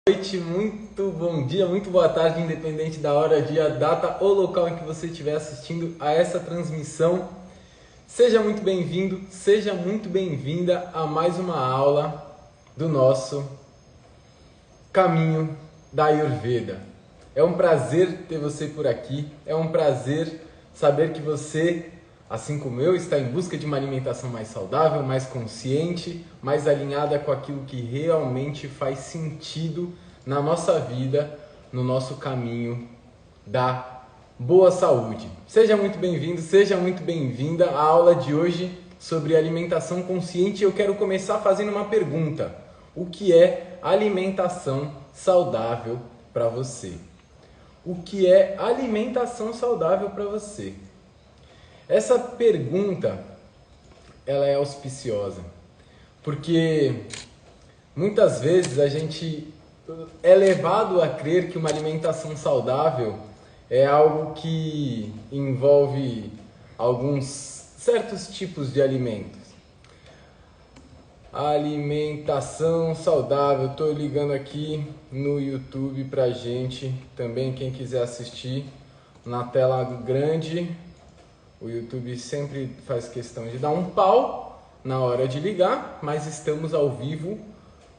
Noite, muito bom dia, muito boa tarde, independente da hora, dia, data ou local em que você estiver assistindo a essa transmissão. Seja muito bem-vindo, seja muito bem-vinda a mais uma aula do nosso caminho da Ayurveda. É um prazer ter você por aqui, é um prazer saber que você, assim como eu, está em busca de uma alimentação mais saudável, mais consciente, mais alinhada com aquilo que realmente faz sentido na nossa vida, no nosso caminho da boa saúde. Seja muito bem-vindo, seja muito bem-vinda à aula de hoje sobre alimentação consciente. Eu quero começar fazendo uma pergunta: o que é alimentação saudável para você? O que é alimentação saudável para você? Essa pergunta, ela é auspiciosa, porque muitas vezes a gente é levado a crer que uma alimentação saudável é algo que envolve alguns certos tipos de alimentos. Alimentação saudável, estou ligando aqui no YouTube pra gente, também quem quiser assistir na tela grande. O YouTube sempre faz questão de dar um pau na hora de ligar, mas estamos ao vivo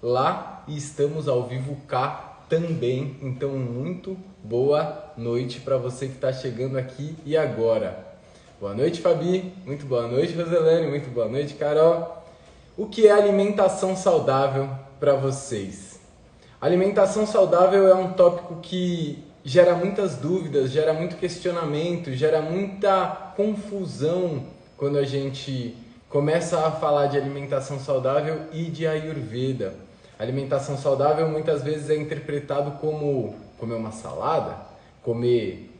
lá e estamos ao vivo cá também. Então, muito boa noite para você que está chegando aqui e agora. Boa noite, Fabi. Muito boa noite, Roselane. Muito boa noite, Carol. O que é alimentação saudável para vocês? Alimentação saudável é um tópico que gera muitas dúvidas, gera muito questionamento, gera muita confusão quando a gente começa a falar de alimentação saudável e de Ayurveda. Alimentação saudável muitas vezes é interpretado como comer uma salada, comer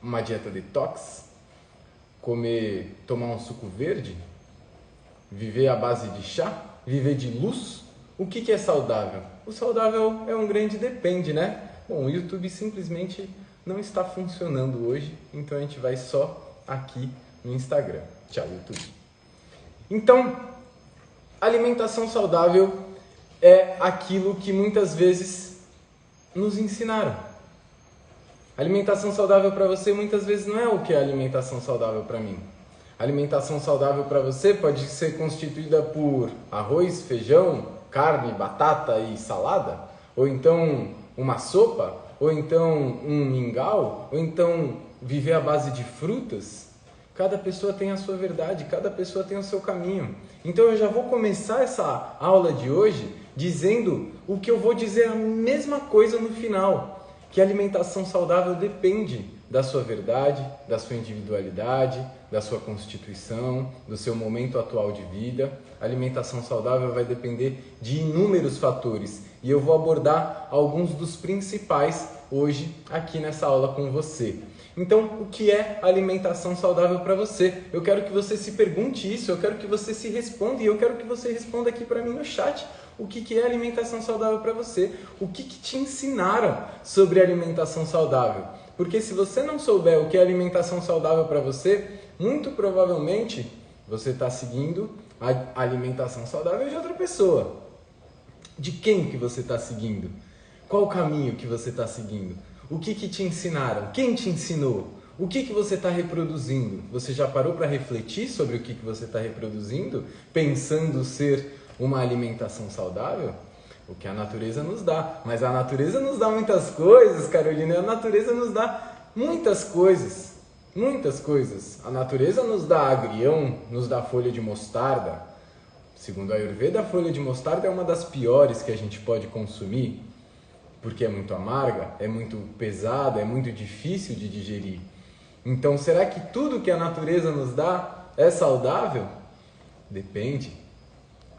uma dieta detox, tomar um suco verde, viver à base de chá, viver de luz. O que é saudável? O saudável é um grande depende, né? Bom, o YouTube simplesmente não está funcionando hoje, então a gente vai só aqui no Instagram. Tchau, YouTube. Então, alimentação saudável é aquilo que muitas vezes nos ensinaram. Alimentação saudável para você muitas vezes não é o que é alimentação saudável para mim. Alimentação saudável para você pode ser constituída por arroz, feijão, carne, batata e salada, ou então uma sopa, ou então um mingau, ou então viver à base de frutas. Cada pessoa tem a sua verdade, cada pessoa tem o seu caminho. Então eu já vou começar essa aula de hoje dizendo o que eu vou dizer a mesma coisa no final, que a alimentação saudável depende da sua verdade, da sua individualidade, da sua constituição, do seu momento atual de vida. A alimentação saudável vai depender de inúmeros fatores e eu vou abordar alguns dos principais hoje aqui nessa aula com você. Então, o que é alimentação saudável para você? Eu quero que você se pergunte isso, eu quero que você se responda e eu quero que você responda aqui para mim no chat. O que é alimentação saudável para você? O que te ensinaram sobre alimentação saudável? Porque se você não souber o que é alimentação saudável para você, muito provavelmente você está seguindo a alimentação saudável de outra pessoa. De quem que você está seguindo? Qual o caminho que você está seguindo? O que te ensinaram? Quem te ensinou? O que você está reproduzindo? Você já parou para refletir sobre o que você está reproduzindo, pensando ser uma alimentação saudável? O que a natureza nos dá. Mas a natureza nos dá muitas coisas, Carolina. A natureza nos dá muitas coisas. Muitas coisas. A natureza nos dá agrião, nos dá folha de mostarda. Segundo a Ayurveda, a folha de mostarda é uma das piores que a gente pode consumir, porque é muito amarga, é muito pesada, é muito difícil de digerir. Então, será que tudo que a natureza nos dá é saudável? Depende.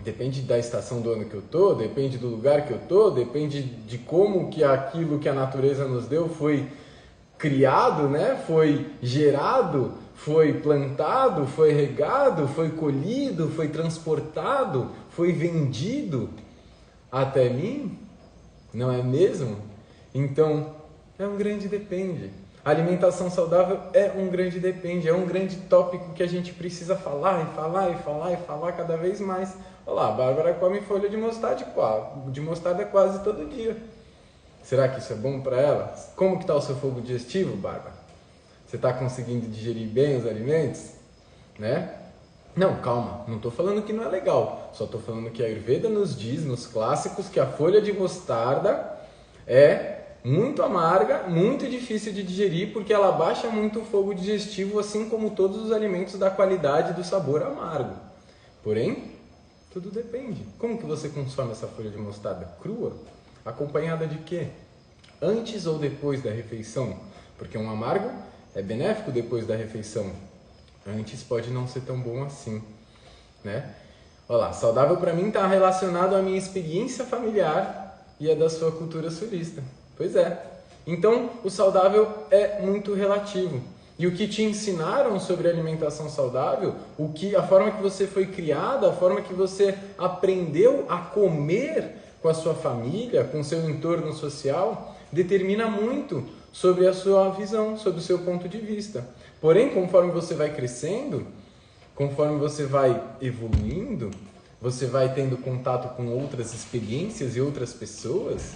Depende da estação do ano que eu tô, depende do lugar que eu tô, depende de como que aquilo que a natureza nos deu foi criado, né? Foi gerado, foi plantado, foi regado, foi colhido, foi transportado, foi vendido até mim. Não é mesmo? Então, é um grande depende. A alimentação saudável é um grande depende, é um grande tópico que a gente precisa falar e falar e falar e falar cada vez mais, Olha lá, a Bárbara come folha de mostarda quase todo dia. Será que isso é bom para ela? Como que está o seu fogo digestivo, Bárbara? Você está conseguindo digerir bem os alimentos? Né? Não, calma, não estou falando que não é legal. Só estou falando que a Ayurveda nos diz, nos clássicos, que a folha de mostarda é muito amarga, muito difícil de digerir, porque ela baixa muito o fogo digestivo, assim como todos os alimentos da qualidade do sabor amargo. Porém, tudo depende. Como que você consome essa folha de mostarda? Crua? Acompanhada de quê? Antes ou depois da refeição? Porque um amargo é benéfico depois da refeição. Antes pode não ser tão bom assim, né? Olha lá, saudável para mim está relacionado à minha experiência familiar e à da sua cultura sulista. Pois é. Então, o saudável é muito relativo. E o que te ensinaram sobre alimentação saudável, a forma que você foi criada, a forma que você aprendeu a comer com a sua família, com o seu entorno social, determina muito sobre a sua visão, sobre o seu ponto de vista. Porém, conforme você vai crescendo, conforme você vai evoluindo, você vai tendo contato com outras experiências e outras pessoas,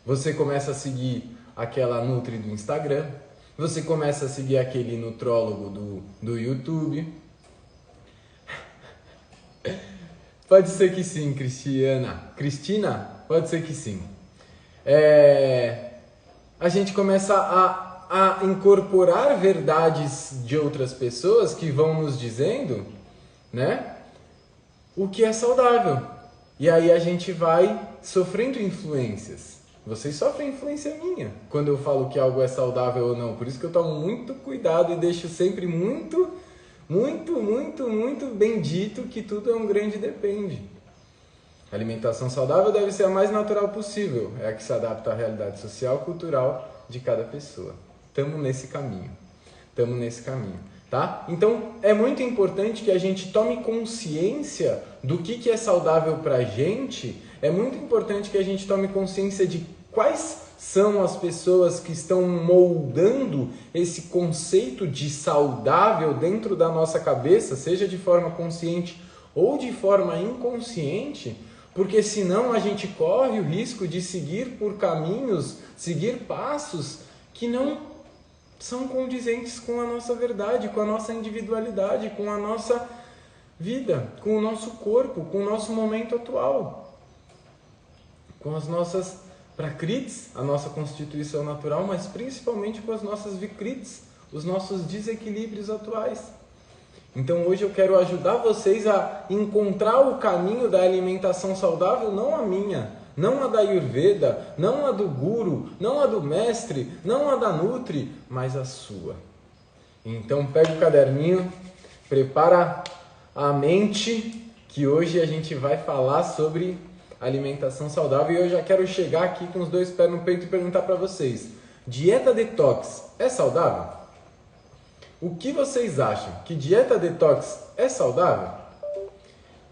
você começa a seguir aquela Nutri do Instagram, você começa a seguir aquele nutrólogo do YouTube. Pode ser que sim, Cristina, pode ser que sim. A gente começa a incorporar verdades de outras pessoas que vão nos dizendo, né, o que é saudável. E aí a gente vai sofrendo influências. Vocês sofrem influência minha quando eu falo que algo é saudável ou não. Por isso que eu tomo muito cuidado e deixo sempre muito bem dito que tudo é um grande depende. A alimentação saudável deve ser a mais natural possível. É a que se adapta à realidade social e cultural de cada pessoa. Estamos nesse caminho. Tá? Então, é muito importante que a gente tome consciência do que é saudável pra gente. É muito importante que a gente tome consciência de quais são as pessoas que estão moldando esse conceito de saudável dentro da nossa cabeça, seja de forma consciente ou de forma inconsciente, porque senão a gente corre o risco de seguir por caminhos, seguir passos que não são condizentes com a nossa verdade, com a nossa individualidade, com a nossa vida, com o nosso corpo, com o nosso momento atual, com as nossas prakrits, a nossa constituição natural, mas principalmente com as nossas vikrits, os nossos desequilíbrios atuais. Então hoje eu quero ajudar vocês a encontrar o caminho da alimentação saudável, não a minha, não a da Ayurveda, não a do Guru, não a do Mestre, não a da Nutri, mas a sua. Então pega o caderninho, prepara a mente, que hoje a gente vai falar sobre alimentação saudável. E eu já quero chegar aqui com os dois pés no peito e perguntar para vocês: dieta detox é saudável? O que vocês acham? Que dieta detox é saudável?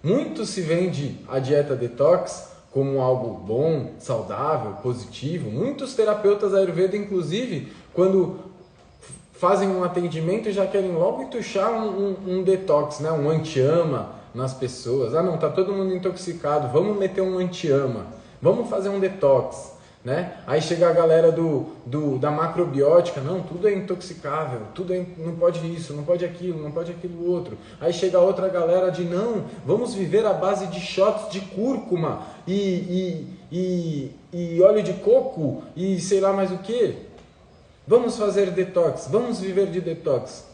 Muito se vende a dieta detox como algo bom, saudável, positivo. Muitos terapeutas Ayurveda, inclusive, quando fazem um atendimento, já querem logo entuchar um detox, né? Um anti-ama nas pessoas. Ah, não, tá todo mundo intoxicado, vamos meter um anti-ama, vamos fazer um detox, né? Aí chega a galera da macrobiótica, não, tudo é intoxicável, não pode isso, não pode aquilo outro. Aí chega outra galera de não, vamos viver à base de shots de cúrcuma e óleo de coco e sei lá mais o que. Vamos fazer detox, vamos viver de detox.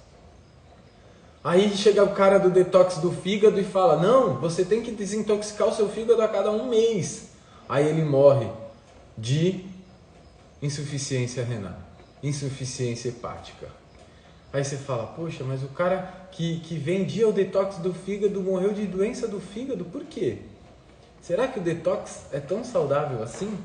Aí chega o cara do detox do fígado e fala, não, você tem que desintoxicar o seu fígado a cada 1 mês. Aí ele morre de insuficiência renal, insuficiência hepática. Aí você fala, poxa, mas o cara que vendia o detox do fígado morreu de doença do fígado, por quê? Será que o detox é tão saudável assim?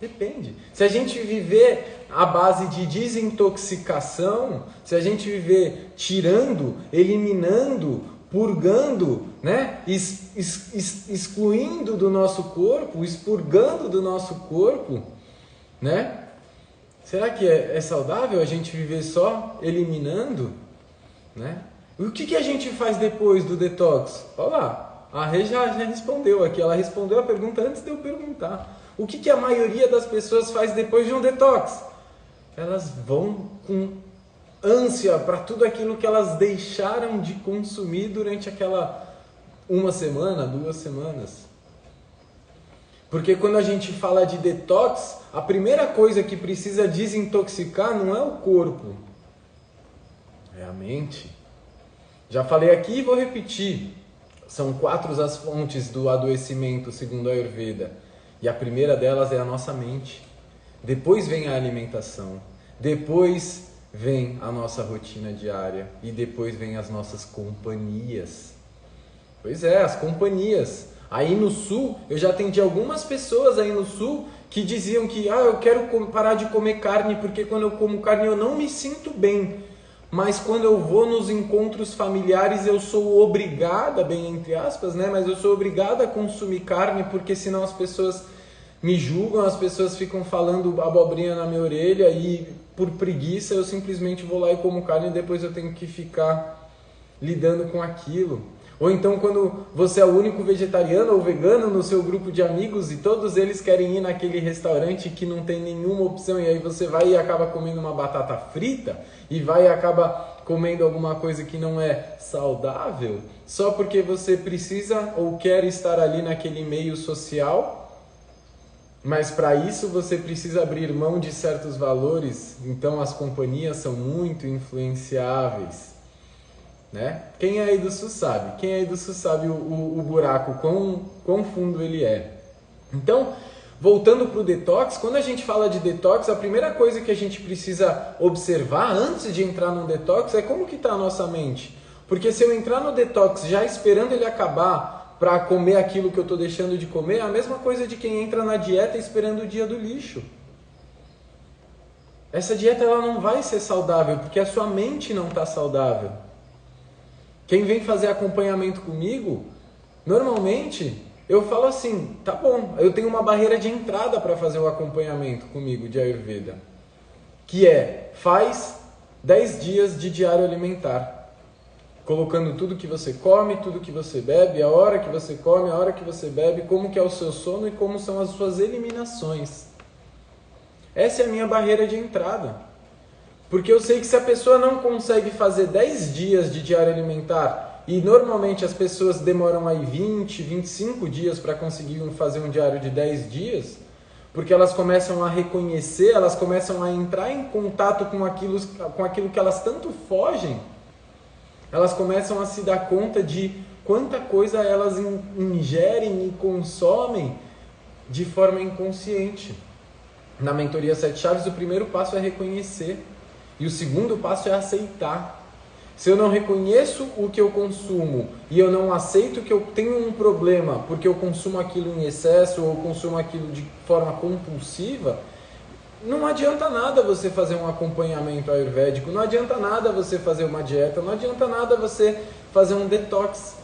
Depende. Se a gente viver à base de desintoxicação, se a gente viver tirando, eliminando, purgando, né? Excluindo do nosso corpo, expurgando do nosso corpo, né? Será que é saudável a gente viver só eliminando, né? E o que a gente faz depois do detox? Olha lá, A Rê já respondeu aqui, ela respondeu a pergunta antes de eu perguntar. O que a maioria das pessoas faz depois de um detox? Elas vão com ânsia para tudo aquilo que elas deixaram de consumir durante aquela 1 semana, 2 semanas. Porque quando a gente fala de detox, a primeira coisa que precisa desintoxicar não é o corpo, é a mente. Já falei aqui e vou repetir. São 4 as fontes do adoecimento, segundo a Ayurveda. E a primeira delas é a nossa mente. Depois vem a alimentação. Depois vem a nossa rotina diária. E depois vem as nossas companhias. Pois é, as companhias. Aí no sul, eu já atendi algumas pessoas aí no sul que diziam que eu quero parar de comer carne porque quando eu como carne eu não me sinto bem. Mas quando eu vou nos encontros familiares eu sou obrigada, bem entre aspas, né? Mas eu sou obrigada a consumir carne porque senão as pessoas me julgam, as pessoas ficam falando abobrinha na minha orelha e por preguiça eu simplesmente vou lá e como carne e depois eu tenho que ficar lidando com aquilo. Ou então quando você é o único vegetariano ou vegano no seu grupo de amigos e todos eles querem ir naquele restaurante que não tem nenhuma opção e aí você vai e acaba comendo uma batata frita e vai e acaba comendo alguma coisa que não é saudável só porque você precisa ou quer estar ali naquele meio social, mas para isso você precisa abrir mão de certos valores, então as companhias são muito influenciáveis. Né? Quem é aí do sul sabe, quem é aí do sul sabe o buraco, quão fundo ele é. Então, voltando para o detox, quando a gente fala de detox, a primeira coisa que a gente precisa observar antes de entrar no detox é como que está a nossa mente. Porque se eu entrar no detox já esperando ele acabar para comer aquilo que eu estou deixando de comer, é a mesma coisa de quem entra na dieta esperando o dia do lixo. Essa dieta ela não vai ser saudável, porque a sua mente não está saudável. Quem vem fazer acompanhamento comigo, normalmente eu falo assim, tá bom, eu tenho uma barreira de entrada para fazer o acompanhamento comigo de Ayurveda, que faz 10 dias de diário alimentar, colocando tudo que você come, tudo que você bebe, a hora que você come, a hora que você bebe, como que é o seu sono e como são as suas eliminações. Essa é a minha barreira de entrada. Porque eu sei que se a pessoa não consegue fazer 10 dias de diário alimentar, e normalmente as pessoas demoram aí 20, 25 dias para conseguir fazer um diário de 10 dias, porque elas começam a reconhecer, elas começam a entrar em contato com aquilo que elas tanto fogem, elas começam a se dar conta de quanta coisa elas ingerem e consomem de forma inconsciente. Na mentoria 7 chaves, o primeiro passo é reconhecer. E o segundo passo é aceitar. Se eu não reconheço o que eu consumo e eu não aceito que eu tenho um problema porque eu consumo aquilo em excesso ou consumo aquilo de forma compulsiva, não adianta nada você fazer um acompanhamento ayurvédico, não adianta nada você fazer uma dieta, não adianta nada você fazer um detox,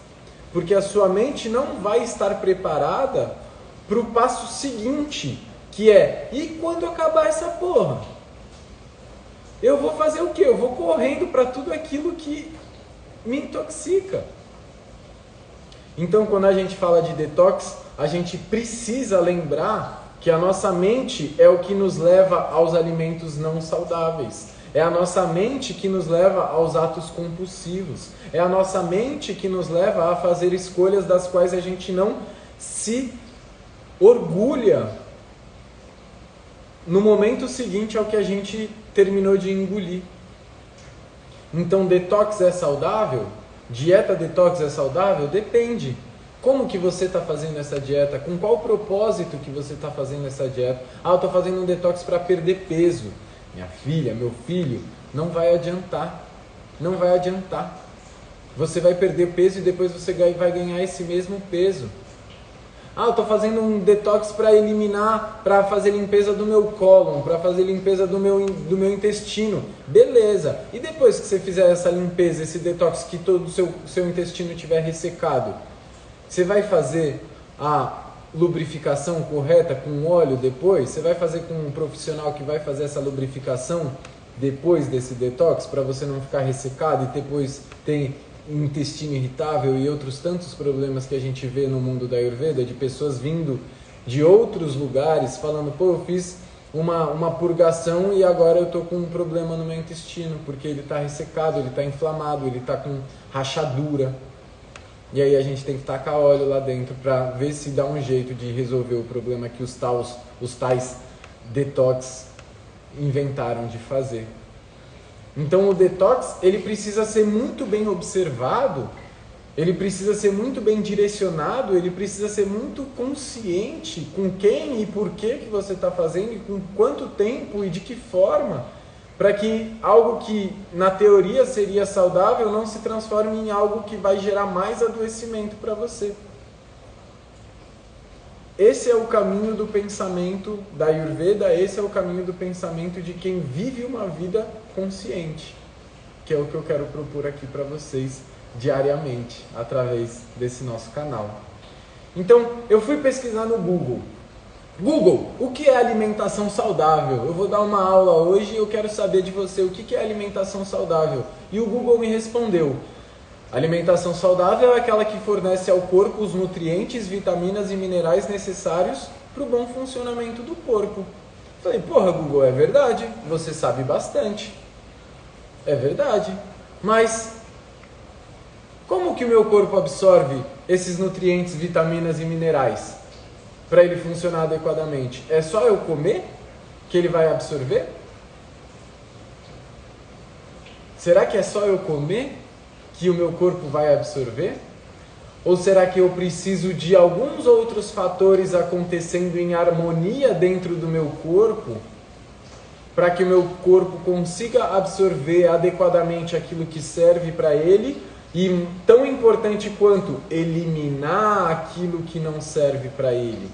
porque a sua mente não vai estar preparada para o passo seguinte, que é, e quando acabar essa porra? Eu vou fazer o quê? Eu vou correndo para tudo aquilo que me intoxica. Então, quando a gente fala de detox, a gente precisa lembrar que a nossa mente é o que nos leva aos alimentos não saudáveis. É a nossa mente que nos leva aos atos compulsivos. É a nossa mente que nos leva a fazer escolhas das quais a gente não se orgulha no momento seguinte ao que a gente terminou de engolir. Então, detox é saudável? Dieta detox é saudável? Depende. Como que você está fazendo essa dieta? Com qual propósito que você está fazendo essa dieta? Eu estou fazendo um detox para perder peso. Minha filha, meu filho, não vai adiantar. Não vai adiantar. Você vai perder peso e depois você vai ganhar esse mesmo peso. Eu estou fazendo um detox para eliminar, para fazer limpeza do meu cólon, para fazer limpeza do meu intestino. Beleza. E depois que você fizer essa limpeza, esse detox, que todo o seu intestino estiver ressecado, você vai fazer a lubrificação correta com óleo depois? Você vai fazer com um profissional que vai fazer essa lubrificação depois desse detox, para você não ficar ressecado e depois ter intestino irritável e outros tantos problemas que a gente vê no mundo da Ayurveda, de pessoas vindo de outros lugares falando, pô, eu fiz uma purgação e agora eu tô com um problema no meu intestino, porque ele está ressecado, ele está inflamado, ele está com rachadura. E aí a gente tem que tacar óleo lá dentro para ver se dá um jeito de resolver o problema que os tais detox inventaram de fazer. Então o detox, ele precisa ser muito bem observado, ele precisa ser muito bem direcionado, ele precisa ser muito consciente com quem e por que você está fazendo, e com quanto tempo e de que forma, para que algo que na teoria seria saudável não se transforme em algo que vai gerar mais adoecimento para você. Esse é o caminho do pensamento da Ayurveda, esse é o caminho do pensamento de quem vive uma vida consciente, que é o que eu quero propor aqui para vocês diariamente, através desse nosso canal. Então, eu fui pesquisar no Google. Google, o que é alimentação saudável? Eu vou dar uma aula hoje e eu quero saber de você o que é alimentação saudável. E o Google me respondeu: alimentação saudável é aquela que fornece ao corpo os nutrientes, vitaminas e minerais necessários para o bom funcionamento do corpo. Falei, porra, Google, é verdade, você sabe bastante. É verdade, mas como que o meu corpo absorve esses nutrientes, vitaminas e minerais para ele funcionar adequadamente? É só eu comer que ele vai absorver? Será que é só eu comer que o meu corpo vai absorver? Ou será que eu preciso de alguns outros fatores acontecendo em harmonia dentro do meu corpo para que o meu corpo consiga absorver adequadamente aquilo que serve para ele? E tão importante quanto eliminar aquilo que não serve para ele.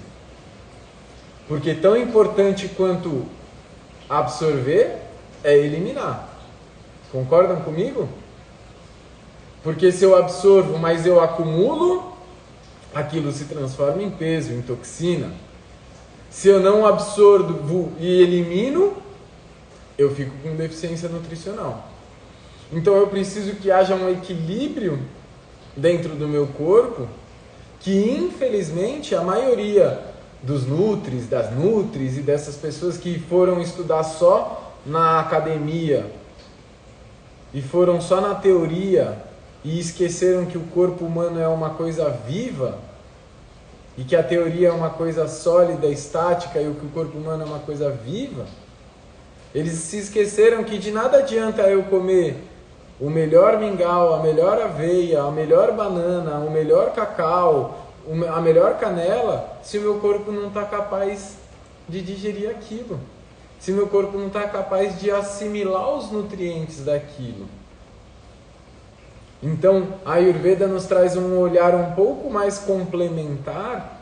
Porque tão importante quanto absorver é eliminar. Concordam comigo? Porque se eu absorvo, mas eu acumulo, aquilo se transforma em peso, em toxina. Se eu não absorvo e elimino, eu fico com deficiência nutricional. Então eu preciso que haja um equilíbrio dentro do meu corpo, que infelizmente a maioria dos nutris, das nutris e dessas pessoas que foram estudar só na academia e foram só na teoria e esqueceram que o corpo humano é uma coisa viva e que a teoria é uma coisa sólida, estática, e que o corpo humano é uma coisa viva, eles se esqueceram que de nada adianta eu comer o melhor mingau, a melhor aveia, a melhor banana, o melhor cacau, a melhor canela, se o meu corpo não está capaz de digerir aquilo. Se o meu corpo não está capaz de assimilar os nutrientes daquilo. Então, a Ayurveda nos traz um olhar um pouco mais complementar.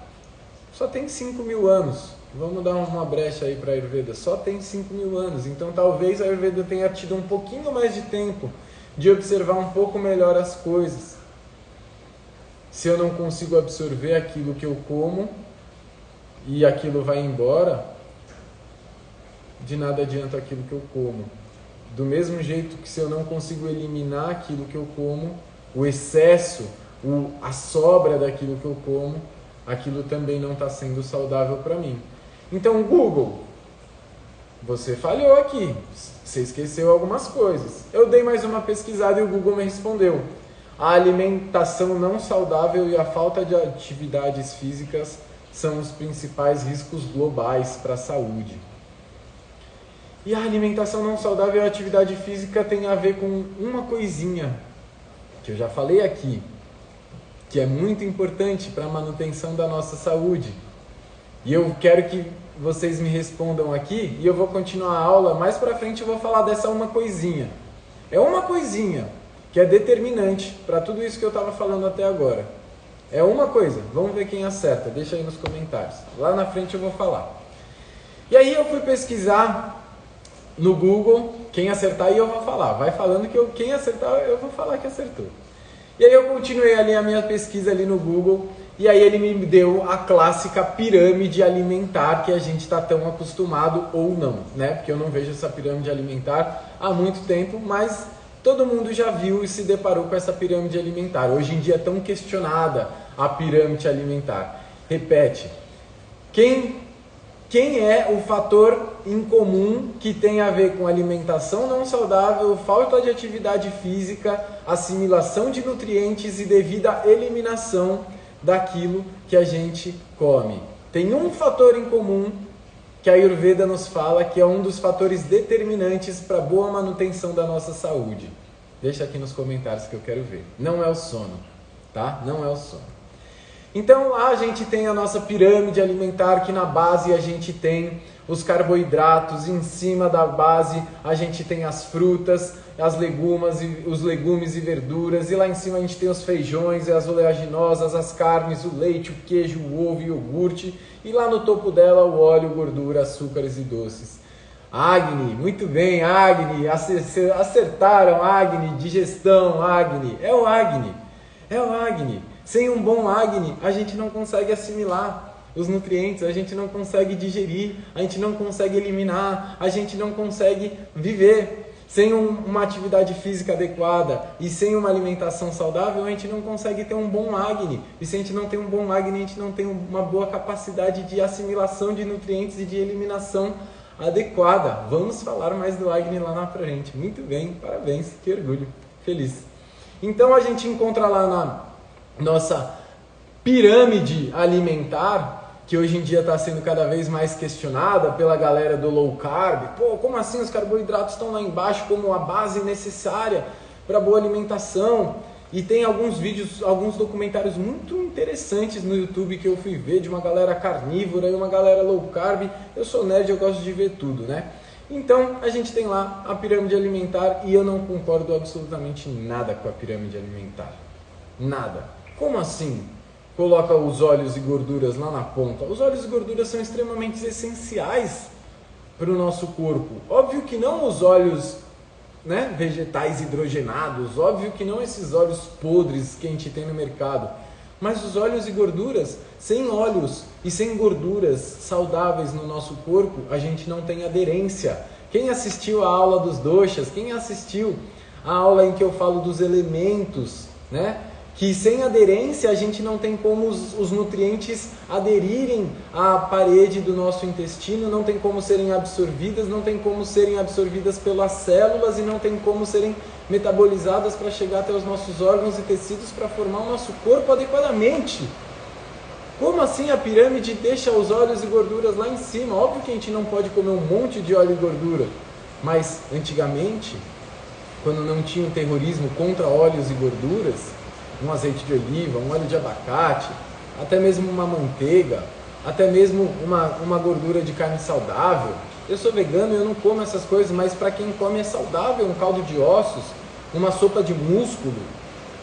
Só tem 5.000 anos. Vamos dar uma brecha aí para a Ayurveda. Só tem 5.000 anos. Então, talvez a Ayurveda tenha tido um pouquinho mais de tempo de observar um pouco melhor as coisas. Se eu não consigo absorver aquilo que eu como e aquilo vai embora, de nada adianta aquilo que eu como. Do mesmo jeito que se eu não consigo eliminar aquilo que eu como, o excesso, a sobra daquilo que eu como, aquilo também não está sendo saudável para mim. Então, Google, você falhou aqui, você esqueceu algumas coisas. Eu dei mais uma pesquisada e o Google me respondeu: a alimentação não saudável e a falta de atividades físicas são os principais riscos globais para a saúde. E a alimentação não saudável e a atividade física tem a ver com uma coisinha que eu já falei aqui, que é muito importante para a manutenção da nossa saúde. E eu quero que vocês me respondam aqui e eu vou continuar a aula. Mais para frente eu vou falar dessa uma coisinha. É uma coisinha que é determinante para tudo isso que eu estava falando até agora. É uma coisa. Vamos ver quem acerta. Deixa aí nos comentários. Lá na frente eu vou falar. E aí eu fui pesquisar no Google, quem acertar e eu vou falar. Vai falando que quem acertar eu vou falar que acertou. E aí eu continuei ali a minha pesquisa ali no Google. E aí ele me deu a clássica pirâmide alimentar que a gente está tão acostumado ou não, né? Porque eu não vejo essa pirâmide alimentar há muito tempo, mas todo mundo já viu e se deparou com essa pirâmide alimentar. Hoje em dia é tão questionada a pirâmide alimentar. Repete, quem é o fator em comum que tem a ver com alimentação não saudável, falta de atividade física, assimilação de nutrientes e devida eliminação daquilo que a gente come? Tem um fator em comum que a Ayurveda nos fala que é um dos fatores determinantes para a boa manutenção da nossa saúde. Deixa aqui nos comentários que eu quero ver. Não é o sono, tá? Não é o sono. Então lá a gente tem a nossa pirâmide alimentar, que na base a gente tem os carboidratos, em cima da base a gente tem as frutas, os legumes e verduras, e lá em cima a gente tem os feijões, as oleaginosas, as carnes, o leite, o queijo, o ovo e o iogurte, e lá no topo dela o óleo, gordura, açúcares e doces. Agni, muito bem, Agni, acertaram, Agni, digestão, Agni, é o Agni, é o Agni. Sem um bom Agni, a gente não consegue assimilar os nutrientes, a gente não consegue digerir, a gente não consegue eliminar, a gente não consegue viver. Sem uma atividade física adequada e sem uma alimentação saudável, a gente não consegue ter um bom Agni. E se a gente não tem um bom Agni, a gente não tem uma boa capacidade de assimilação de nutrientes e de eliminação adequada. Vamos falar mais do Agni lá na frente. Muito bem, parabéns, que orgulho, feliz. Então a gente encontra lá na nossa pirâmide alimentar, que hoje em dia está sendo cada vez mais questionada pela galera do low carb. Pô, como assim os carboidratos estão lá embaixo como a base necessária para boa alimentação? E tem alguns vídeos, alguns documentários muito interessantes no YouTube que eu fui ver de uma galera carnívora e uma galera low carb. Eu sou nerd, eu gosto de ver tudo, né? Então a gente tem lá a pirâmide alimentar e eu não concordo absolutamente nada com a pirâmide alimentar. Nada. Como assim? Coloca os óleos e gorduras lá na ponta. Os óleos e gorduras são extremamente essenciais para o nosso corpo. Óbvio que não os óleos, né, vegetais hidrogenados, óbvio que não esses óleos podres que a gente tem no mercado, mas os óleos e gorduras, sem óleos e sem gorduras saudáveis no nosso corpo, a gente não tem aderência. Quem assistiu a aula dos doshas, quem assistiu a aula em que eu falo dos elementos, né? Que sem aderência a gente não tem como os nutrientes aderirem à parede do nosso intestino, não tem como serem absorvidas, não tem como serem absorvidas pelas células e não tem como serem metabolizadas para chegar até os nossos órgãos e tecidos para formar o nosso corpo adequadamente. Como assim a pirâmide deixa os óleos e gorduras lá em cima? Óbvio que a gente não pode comer um monte de óleo e gordura, mas antigamente, quando não tinha um terrorismo contra óleos e gorduras, um azeite de oliva, um óleo de abacate, até mesmo uma manteiga, até mesmo uma gordura de carne saudável. Eu sou vegano e eu não como essas coisas, mas para quem come é saudável, um caldo de ossos, uma sopa de músculo,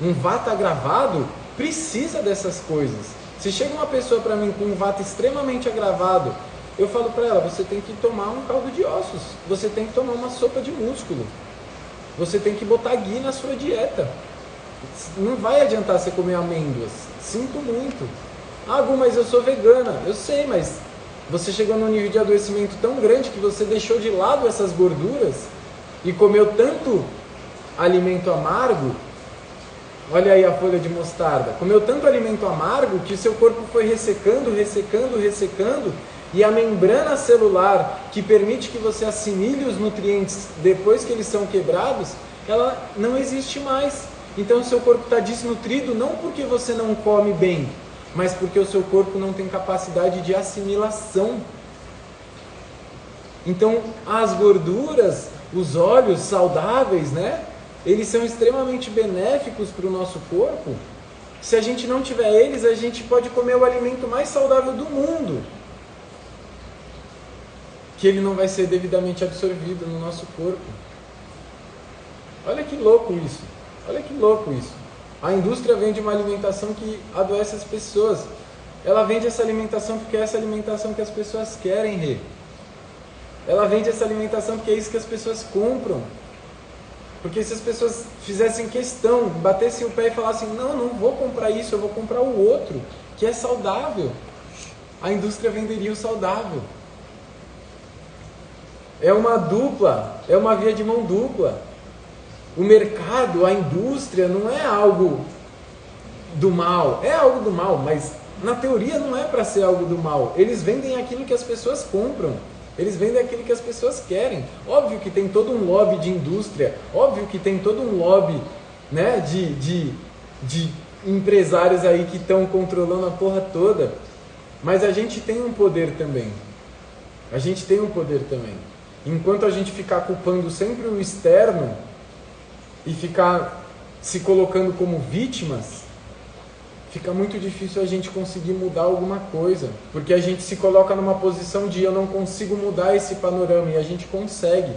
um vata agravado, precisa dessas coisas. Se chega uma pessoa para mim com um vata extremamente agravado, eu falo para ela, você tem que tomar um caldo de ossos, você tem que tomar uma sopa de músculo, você tem que botar ghee na sua dieta. Não vai adiantar você comer amêndoas. Sinto muito. Ah, Gu, mas eu sou vegana. Eu sei, mas você chegou num nível de adoecimento tão grande que você deixou de lado essas gorduras e comeu tanto alimento amargo. Olha aí a folha de mostarda. Comeu tanto alimento amargo que seu corpo foi ressecando e a membrana celular que permite que você assimile os nutrientes depois que eles são quebrados, ela não existe mais. Então o seu corpo está desnutrido não porque você não come bem, mas porque o seu corpo não tem capacidade de assimilação. Então as gorduras, os óleos saudáveis, né? Eles são extremamente benéficos para o nosso corpo. Se a gente não tiver eles, a gente pode comer o alimento mais saudável do mundo, que ele não vai ser devidamente absorvido no nosso corpo. Olha que louco isso. Olha que louco isso. A indústria vende uma alimentação que adoece as pessoas. Ela vende essa alimentação porque é essa alimentação que as pessoas querem, Rê. Ela vende essa alimentação porque é isso que as pessoas compram. Porque se as pessoas fizessem questão, batessem o pé e falassem, não vou comprar isso, eu vou comprar o outro, que é saudável, a indústria venderia o saudável. É uma via de mão dupla. O mercado, a indústria não é algo do mal. É algo do mal, mas na teoria não é para ser algo do mal. Eles vendem aquilo que as pessoas compram. Eles vendem aquilo que as pessoas querem. Óbvio que tem todo um lobby de indústria. Óbvio que tem todo um lobby, né, de empresários aí que estão controlando a porra toda. Mas a gente tem um poder também. A gente tem um poder também. Enquanto a gente ficar culpando sempre o externo e ficar se colocando como vítimas, fica muito difícil a gente conseguir mudar alguma coisa. Porque a gente se coloca numa posição de eu não consigo mudar esse panorama, e a gente consegue.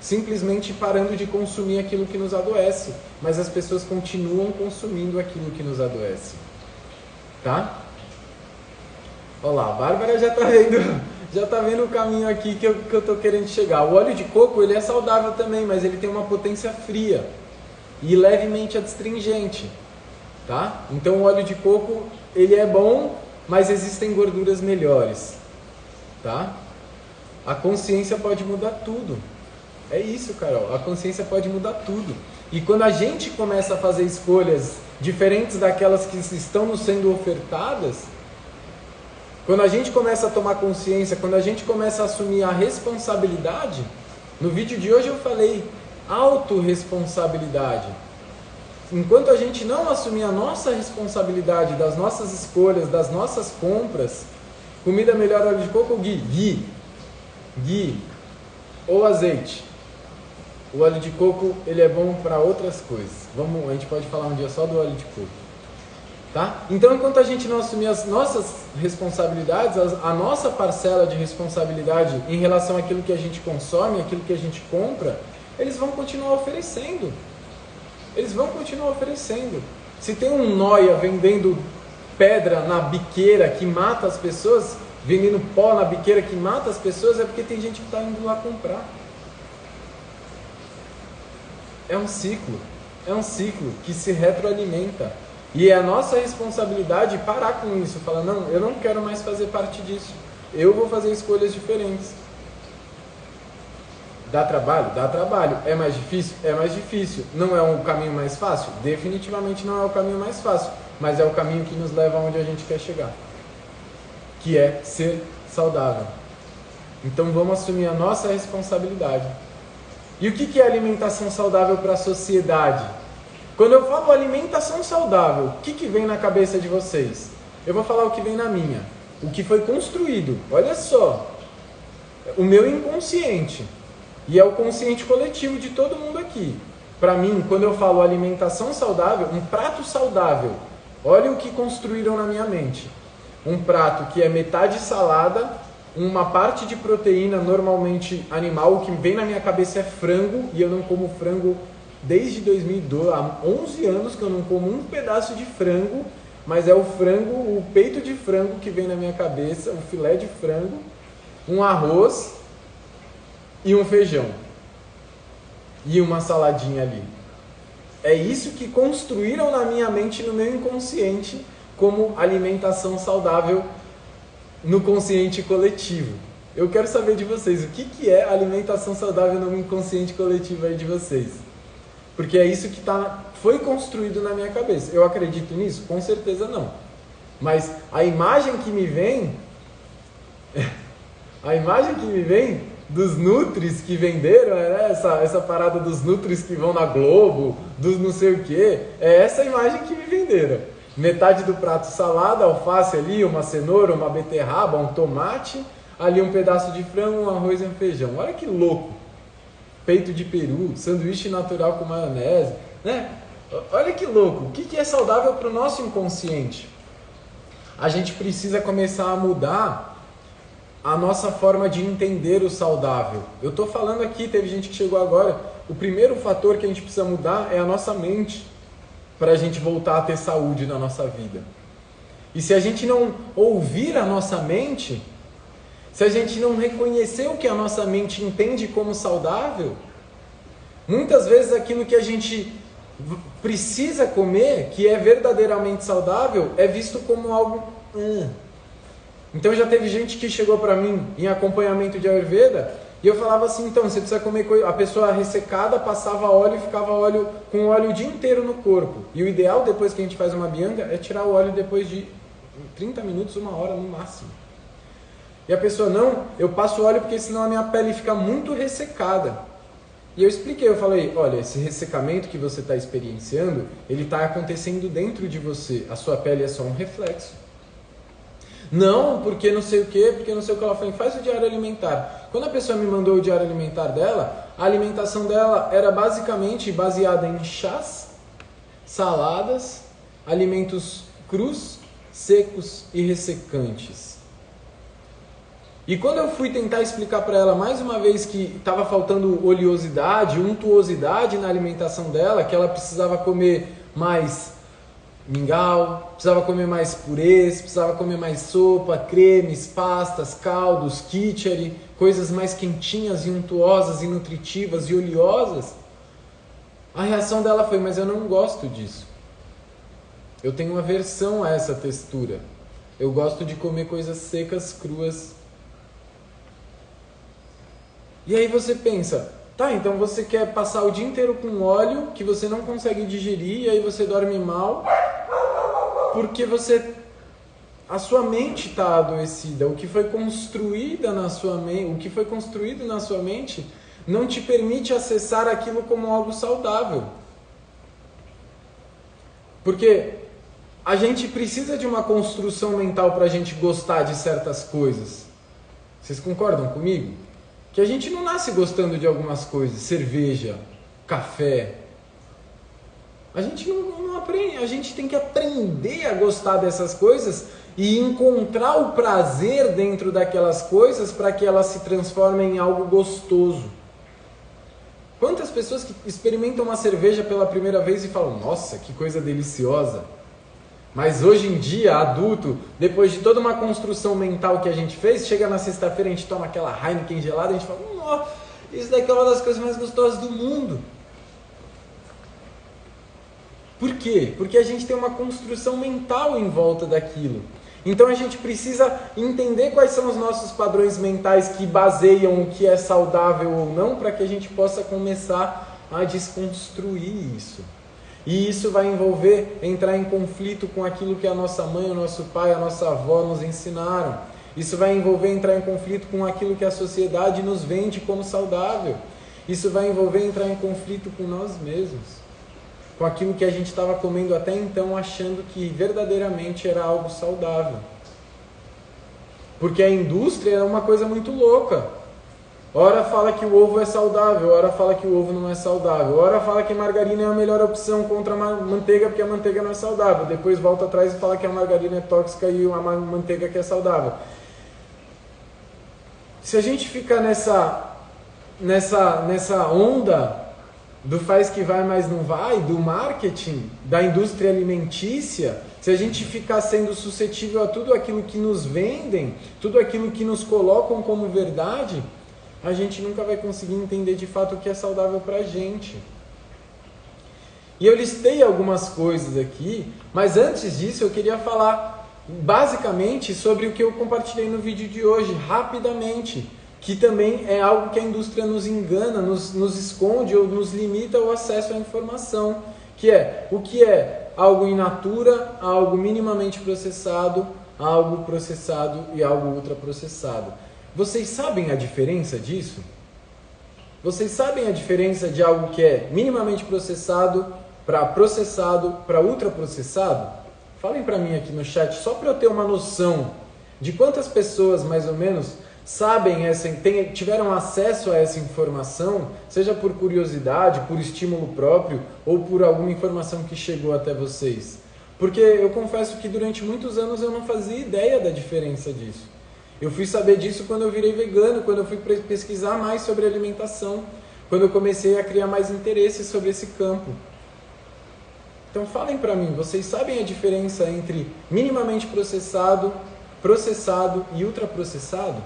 Simplesmente parando de consumir aquilo que nos adoece. Mas as pessoas continuam consumindo aquilo que nos adoece. Tá? Olha lá, a Bárbara já tá vendo o caminho aqui que eu tô querendo chegar. O óleo de coco, ele é saudável também, mas ele tem uma potência fria e levemente adstringente, tá? Então o óleo de coco, ele é bom, mas existem gorduras melhores, tá? A consciência pode mudar tudo. É isso, Carol, a consciência pode mudar tudo. E quando a gente começa a fazer escolhas diferentes daquelas que estão nos sendo ofertadas, quando a gente começa a tomar consciência, quando a gente começa a assumir a responsabilidade, no vídeo de hoje eu falei autorresponsabilidade. Enquanto a gente não assumir a nossa responsabilidade das nossas escolhas, das nossas compras, comida melhor, óleo de coco ou ghee? Ghee ou azeite. O óleo de coco, ele é bom para outras coisas. A gente pode falar um dia só do óleo de coco. Tá? Então, enquanto a gente não assumir as nossas responsabilidades, a nossa parcela de responsabilidade em relação àquilo que a gente consome, àquilo que a gente compra, eles vão continuar oferecendo. Eles vão continuar oferecendo. Se tem um nóia vendendo pedra na biqueira que mata as pessoas, vendendo pó na biqueira que mata as pessoas, é porque tem gente que está indo lá comprar. É um ciclo que se retroalimenta. E é a nossa responsabilidade parar com isso, falar, não, eu não quero mais fazer parte disso, eu vou fazer escolhas diferentes. Dá trabalho? Dá trabalho. É mais difícil? É mais difícil. Não é o caminho mais fácil? Definitivamente não é o caminho mais fácil, mas é o caminho que nos leva aonde a gente quer chegar, que é ser saudável. Então vamos assumir a nossa responsabilidade. E o que é alimentação saudável para a sociedade? Quando eu falo alimentação saudável, o que vem na cabeça de vocês? Eu vou falar o que vem na minha. O que foi construído. Olha só. O meu inconsciente. E é o consciente coletivo de todo mundo aqui. Para mim, quando eu falo alimentação saudável, um prato saudável. Olha o que construíram na minha mente. Um prato que é metade salada, uma parte de proteína, normalmente animal. O que vem na minha cabeça é frango, e eu não como frango desde 2012, há 11 anos que eu não como um pedaço de frango, mas é o frango, o peito de frango que vem na minha cabeça, o filé de frango, um arroz e um feijão. E uma saladinha ali. É isso que construíram na minha mente, no meu inconsciente, como alimentação saudável no consciente coletivo. Eu quero saber de vocês, o que é alimentação saudável no inconsciente coletivo aí de vocês? Porque é isso que foi construído na minha cabeça. Eu acredito nisso? Com certeza não. Mas a imagem que me vem dos nutris que venderam, né? essa parada dos nutris que vão na Globo, dos não sei o que, é essa imagem que me venderam. Metade do prato salada, alface ali, uma cenoura, uma beterraba, um tomate, ali um pedaço de frango, um arroz e um feijão. Olha que louco! Peito de peru, sanduíche natural com maionese, né? Olha que louco! O que é saudável para o nosso inconsciente? A gente precisa começar a mudar a nossa forma de entender o saudável. Eu estou falando aqui, teve gente que chegou agora, o primeiro fator que a gente precisa mudar é a nossa mente, para a gente voltar a ter saúde na nossa vida. E se a gente não ouvir a nossa mente, se a gente não reconhecer o que a nossa mente entende como saudável, muitas vezes aquilo que a gente precisa comer, que é verdadeiramente saudável, é visto como algo... Então já teve gente que chegou para mim em acompanhamento de Ayurveda E eu falava assim, então, você precisa comer coisa... A pessoa ressecada passava óleo e ficava com óleo o dia inteiro no corpo. E o ideal, depois que a gente faz uma bianga, é tirar o óleo depois de 30 minutos, 1 hora no máximo. E a pessoa, não, eu passo óleo porque senão a minha pele fica muito ressecada. E eu expliquei, eu falei, olha, esse ressecamento que você está experienciando, ele está acontecendo dentro de você. A sua pele é só um reflexo. Não, porque não sei o que, porque não sei o que. Ela falou, faz o diário alimentar. Quando a pessoa me mandou o diário alimentar dela, a alimentação dela era basicamente baseada em chás, saladas, alimentos crus, secos e ressecantes. E quando eu fui tentar explicar para ela mais uma vez que estava faltando oleosidade, untuosidade na alimentação dela, que ela precisava comer mais mingau, precisava comer mais purês, precisava comer mais sopa, cremes, pastas, caldos, kitchery, coisas mais quentinhas e untuosas e nutritivas e oleosas, a reação dela foi, mas eu não gosto disso. Eu tenho uma aversão a essa textura. Eu gosto de comer coisas secas, cruas. E aí você pensa, tá, então você quer passar o dia inteiro com óleo que você não consegue digerir e aí você dorme mal porque a sua mente está adoecida. O que foi construído na sua mente não te permite acessar aquilo como algo saudável. Porque a gente precisa de uma construção mental para a gente gostar de certas coisas. Vocês concordam comigo? Que a gente não nasce gostando de algumas coisas, cerveja, café. A gente não aprende, a gente tem que aprender a gostar dessas coisas e encontrar o prazer dentro daquelas coisas para que elas se transformem em algo gostoso. Quantas pessoas que experimentam uma cerveja pela primeira vez e falam, nossa, que coisa deliciosa. Mas hoje em dia, adulto, depois de toda uma construção mental que a gente fez, chega na sexta-feira, a gente toma aquela Heineken gelada e a gente fala, nossa, isso daqui é uma das coisas mais gostosas do mundo. Por quê? Porque a gente tem uma construção mental em volta daquilo. Então a gente precisa entender quais são os nossos padrões mentais que baseiam o que é saudável ou não, para que a gente possa começar a desconstruir isso. E isso vai envolver entrar em conflito com aquilo que a nossa mãe, o nosso pai, a nossa avó nos ensinaram. Isso vai envolver entrar em conflito com aquilo que a sociedade nos vende como saudável. Isso vai envolver entrar em conflito com nós mesmos. Com aquilo que a gente estava comendo até então, achando que verdadeiramente era algo saudável. Porque a indústria é uma coisa muito louca. Ora fala que o ovo é saudável, ora fala que o ovo não é saudável, ora fala que margarina é a melhor opção contra a manteiga porque a manteiga não é saudável, depois volta atrás e fala que a margarina é tóxica e a manteiga que é saudável. Se a gente ficar nessa onda do faz que vai, mas não vai, do marketing, da indústria alimentícia, se a gente ficar sendo suscetível a tudo aquilo que nos vendem, tudo aquilo que nos colocam como verdade, a gente nunca vai conseguir entender de fato o que é saudável pra gente. E eu listei algumas coisas aqui, mas antes disso eu queria falar basicamente sobre o que eu compartilhei no vídeo de hoje, rapidamente, que também é algo que a indústria nos engana, nos esconde ou nos limita o acesso à informação, que é o que é algo in natura, algo minimamente processado, algo processado e algo ultraprocessado. Vocês sabem a diferença disso? Vocês sabem a diferença de algo que é minimamente processado para ultraprocessado? Falem para mim aqui no chat, só para eu ter uma noção de quantas pessoas, mais ou menos, sabem tiveram acesso a essa informação, seja por curiosidade, por estímulo próprio ou por alguma informação que chegou até vocês. Porque eu confesso que durante muitos anos eu não fazia ideia da diferença disso. Eu fui saber disso quando eu virei vegano, quando eu fui pesquisar mais sobre alimentação, quando eu comecei a criar mais interesse sobre esse campo. Então falem para mim, vocês sabem a diferença entre minimamente processado, processado e ultraprocessado?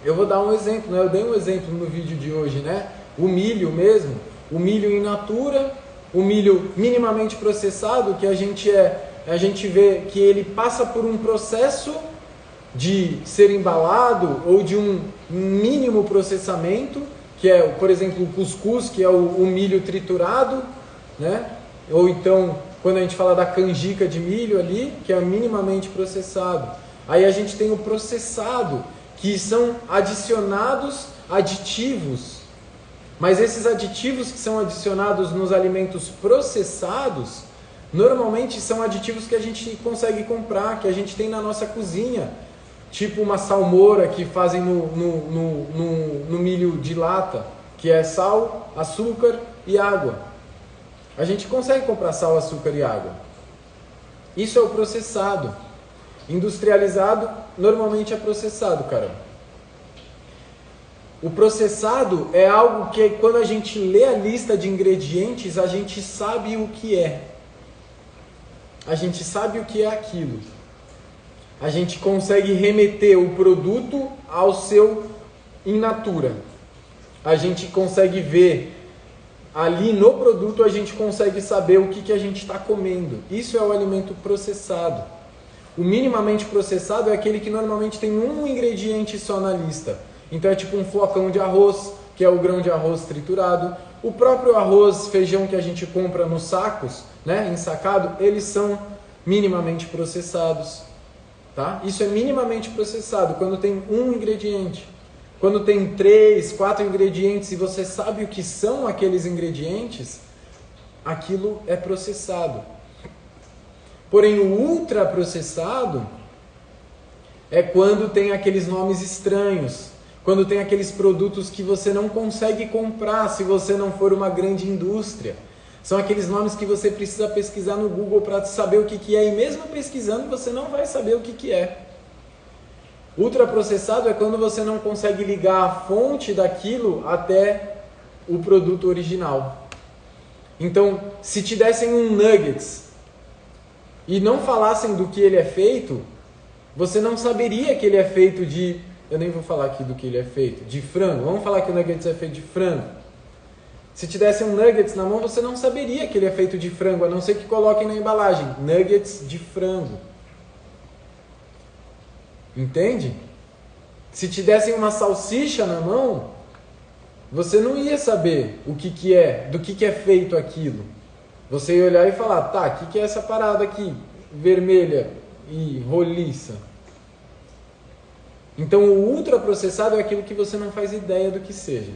Eu vou dar um exemplo, né? Eu dei um exemplo no vídeo de hoje, né? O milho mesmo, o milho in natura, o milho minimamente processado, que a gente vê que ele passa por um processo de ser embalado ou de um mínimo processamento, que é, por exemplo, o cuscuz, que é o milho triturado, né? Ou então, quando a gente fala da canjica de milho ali, que é minimamente processado. Aí a gente tem o processado, que são adicionados aditivos. Mas esses aditivos que são adicionados nos alimentos processados, normalmente são aditivos que a gente consegue comprar, que a gente tem na nossa cozinha. Tipo uma salmoura que fazem no milho de lata, que é sal, açúcar e água. A gente consegue comprar sal, açúcar e água. Isso é o processado. Industrializado, normalmente é processado, cara. O processado é algo que quando a gente lê a lista de ingredientes, a gente sabe o que é. A gente sabe o que é aquilo. A gente consegue remeter o produto ao seu in natura. A gente consegue ver ali no produto, a gente consegue saber o que a gente está comendo. Isso é o alimento processado. O minimamente processado é aquele que normalmente tem um ingrediente só na lista. Então é tipo um flocão de arroz, que é o grão de arroz triturado. O próprio arroz, feijão que a gente compra nos sacos, né, ensacado, eles são minimamente processados. Tá? Isso é minimamente processado quando tem um ingrediente. Quando tem 3, 4 ingredientes e você sabe o que são aqueles ingredientes, aquilo é processado. Porém, o ultraprocessado é quando tem aqueles nomes estranhos, quando tem aqueles produtos que você não consegue comprar se você não for uma grande indústria. São aqueles nomes que você precisa pesquisar no Google para saber o que é, e mesmo pesquisando você não vai saber o que é. Ultraprocessado é quando você não consegue ligar a fonte daquilo até o produto original. Então, se te dessem um nuggets e não falassem do que ele é feito, você não saberia que ele é feito de... Eu nem vou falar aqui do que ele é feito. De frango. Vamos falar que o nuggets é feito de frango. Se te dessem um nuggets na mão, você não saberia que ele é feito de frango, a não ser que coloquem na embalagem. Nuggets de frango. Entende? Se te dessem uma salsicha na mão, você não ia saber o que é, do que é feito aquilo. Você ia olhar e falar, tá, o que é essa parada aqui, vermelha e roliça? Então o ultraprocessado é aquilo que você não faz ideia do que seja,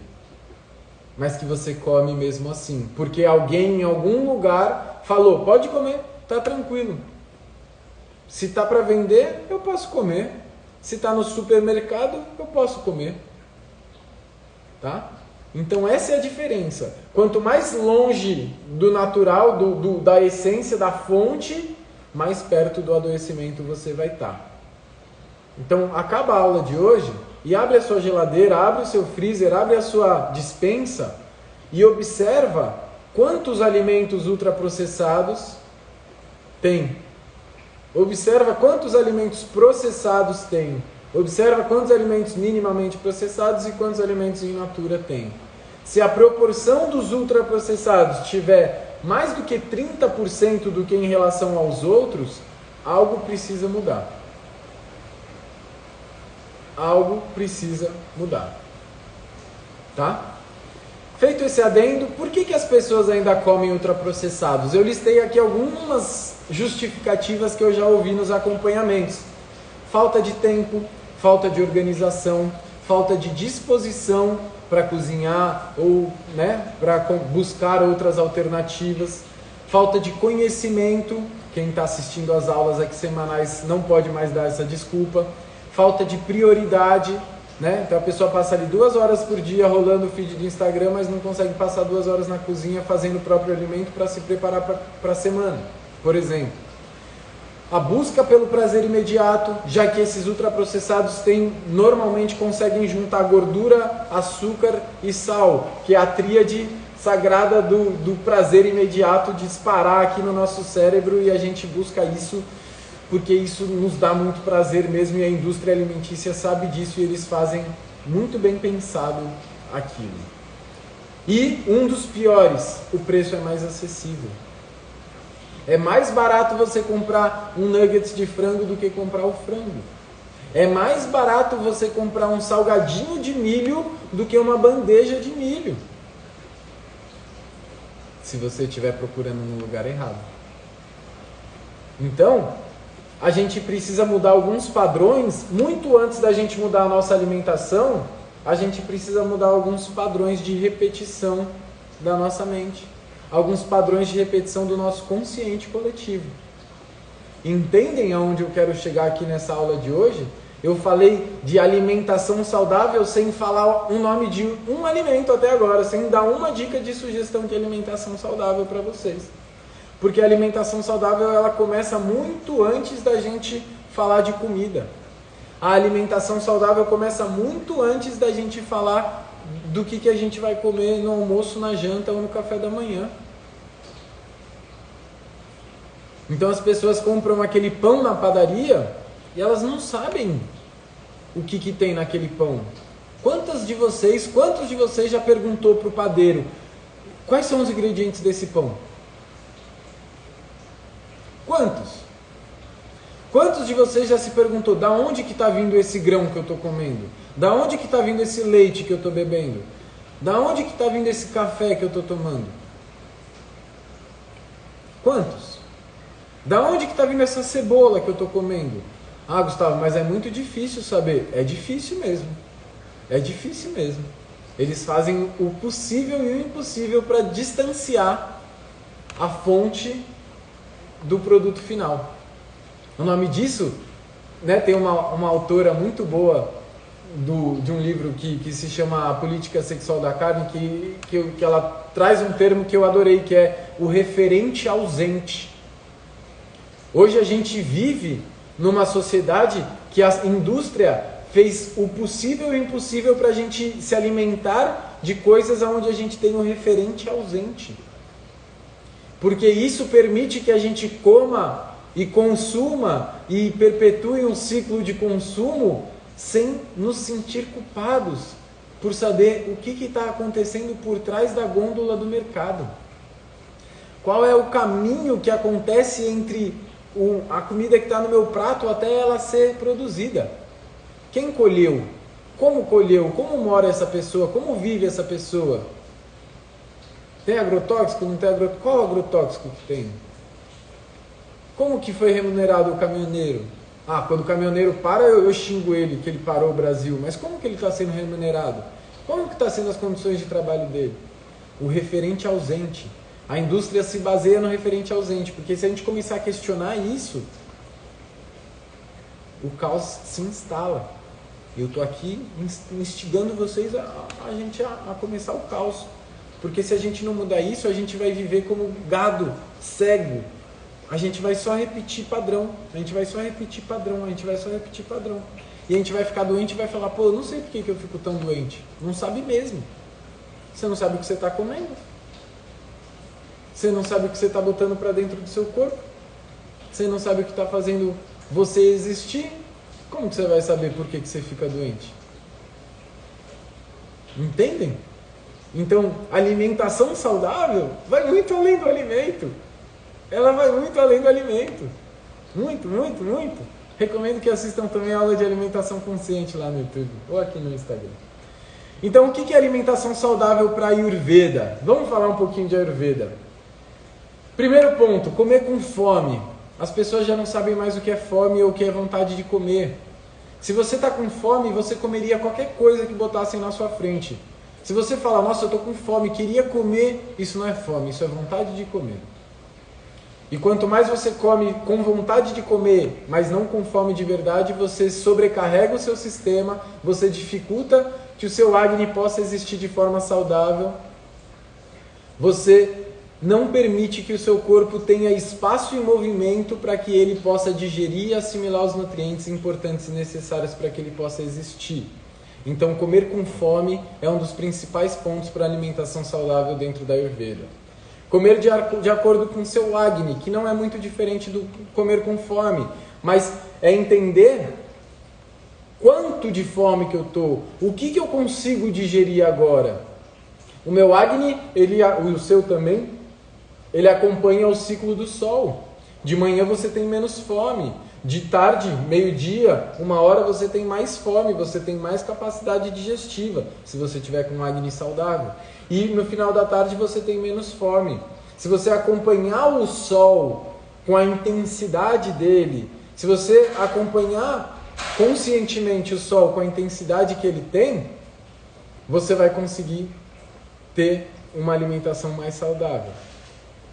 mas que você come mesmo assim, porque alguém em algum lugar falou, pode comer, tá tranquilo. Se tá para vender, eu posso comer. Se tá no supermercado, eu posso comer. Tá? Então essa é a diferença. Quanto mais longe do natural, da essência, da fonte, mais perto do adoecimento você vai estar. Então acaba a aula de hoje e abre a sua geladeira, abre o seu freezer, abre a sua despensa e observa quantos alimentos ultraprocessados tem. Observa quantos alimentos processados tem. Observa quantos alimentos minimamente processados e quantos alimentos in natura tem. Se a proporção dos ultraprocessados tiver mais do que 30% do que em relação aos outros, algo precisa mudar. Algo precisa mudar. Tá? Feito esse adendo, por que as pessoas ainda comem ultraprocessados? Eu listei aqui algumas justificativas que eu já ouvi nos acompanhamentos. Falta de tempo, falta de organização, falta de disposição para cozinhar ou para buscar outras alternativas, falta de conhecimento, quem está assistindo às aulas aqui semanais não pode mais dar essa desculpa, falta de prioridade, então a pessoa passa ali 2 horas por dia rolando o feed do Instagram, mas não consegue passar 2 horas na cozinha fazendo o próprio alimento para se preparar para a semana, por exemplo. A busca pelo prazer imediato, já que esses ultraprocessados normalmente conseguem juntar gordura, açúcar e sal, que é a tríade sagrada do prazer imediato disparar aqui no nosso cérebro, e a gente busca isso porque isso nos dá muito prazer mesmo, e a indústria alimentícia sabe disso e eles fazem muito bem pensado aquilo. E um dos piores, o preço é mais acessível. É mais barato você comprar um nuggets de frango do que comprar o frango. É mais barato você comprar um salgadinho de milho do que uma bandeja de milho. Se você estiver procurando no lugar errado. Então, a gente precisa mudar alguns padrões. Muito antes da gente mudar a nossa alimentação, a gente precisa mudar alguns padrões de repetição da nossa mente. Alguns padrões de repetição do nosso consciente coletivo. Entendem aonde eu quero chegar aqui nessa aula de hoje? Eu falei de alimentação saudável sem falar o nome de um alimento até agora, sem dar uma dica de sugestão de alimentação saudável para vocês. Porque a alimentação saudável ela começa muito antes da gente falar de comida. A alimentação saudável começa muito antes da gente falar do que a gente vai comer no almoço, na janta ou no café da manhã. Então as pessoas compram aquele pão na padaria e elas não sabem o que tem naquele pão. Quantos de vocês já perguntou para o padeiro quais são os ingredientes desse pão? Quantos? Quantos de vocês já se perguntou da onde que está vindo esse grão que eu estou comendo? Da onde que está vindo esse leite que eu estou bebendo? Da onde que está vindo esse café que eu estou tomando? Quantos? Da onde que está vindo essa cebola que eu estou comendo? Ah, Gustavo, mas é muito difícil saber. É difícil mesmo. É difícil mesmo. Eles fazem o possível e o impossível para distanciar a fonte do produto final. O nome disso, né, tem uma autora muito boa de um livro que se chama A Política Sexual da Carne, que ela traz um termo que eu adorei, que é o referente ausente. Hoje a gente vive numa sociedade que a indústria fez o possível e o impossível para a gente se alimentar de coisas onde a gente tem um referente ausente. Porque isso permite que a gente coma e consuma e perpetue um ciclo de consumo sem nos sentir culpados por saber o que está acontecendo por trás da gôndola do mercado. Qual é o caminho que acontece entre a comida que está no meu prato até ela ser produzida? Quem colheu? Como mora essa pessoa? Como vive essa pessoa? Tem agrotóxico? Não tem agrotóxico? Qual agrotóxico que tem? Como que foi remunerado o caminhoneiro? Ah, quando o caminhoneiro para, eu xingo ele, que ele parou o Brasil. Mas como que ele está sendo remunerado? Como que está sendo as condições de trabalho dele? O referente ausente. A indústria se baseia no referente ausente, porque se a gente começar a questionar isso, o caos se instala. Eu estou aqui instigando vocês a começar o caos. Porque se a gente não mudar isso, a gente vai viver como gado cego. A gente vai só repetir padrão. A gente vai só repetir padrão. E a gente vai ficar doente e vai falar, pô, eu não sei por que eu fico tão doente. Não sabe mesmo. Você não sabe o que você está comendo. Você não sabe o que você está botando para dentro do seu corpo. Você não sabe o que está fazendo você existir. Como que você vai saber por que você fica doente? Entendem? Então, alimentação saudável vai muito além do alimento. Ela vai muito além do alimento. Muito, muito, muito. Recomendo que assistam também a aula de alimentação consciente lá no YouTube ou aqui no Instagram. Então, o que é alimentação saudável para Ayurveda? Vamos falar um pouquinho de Ayurveda. Primeiro ponto, comer com fome. As pessoas já não sabem mais o que é fome ou o que é vontade de comer. Se você está com fome, você comeria qualquer coisa que botassem na sua frente. Se você fala, nossa, eu estou com fome, queria comer, isso não é fome, isso é vontade de comer. E quanto mais você come com vontade de comer, mas não com fome de verdade, você sobrecarrega o seu sistema, você dificulta que o seu Agni possa existir de forma saudável, você não permite que o seu corpo tenha espaço e movimento para que ele possa digerir e assimilar os nutrientes importantes e necessários para que ele possa existir. Então, comer com fome é um dos principais pontos para a alimentação saudável dentro da Ayurveda. Comer de acordo com o seu Agni, que não é muito diferente do comer com fome, mas é entender quanto de fome que eu estou, o que eu consigo digerir agora. O meu Agni, o seu também, ele acompanha o ciclo do sol. De manhã você tem menos fome, De tarde, meio-dia, 1h, você tem mais fome, você tem mais capacidade digestiva, se você tiver com um acne saudável. E no final da tarde você tem menos fome. Se você acompanhar o sol com a intensidade dele, se você acompanhar conscientemente o sol com a intensidade que ele tem, você vai conseguir ter uma alimentação mais saudável,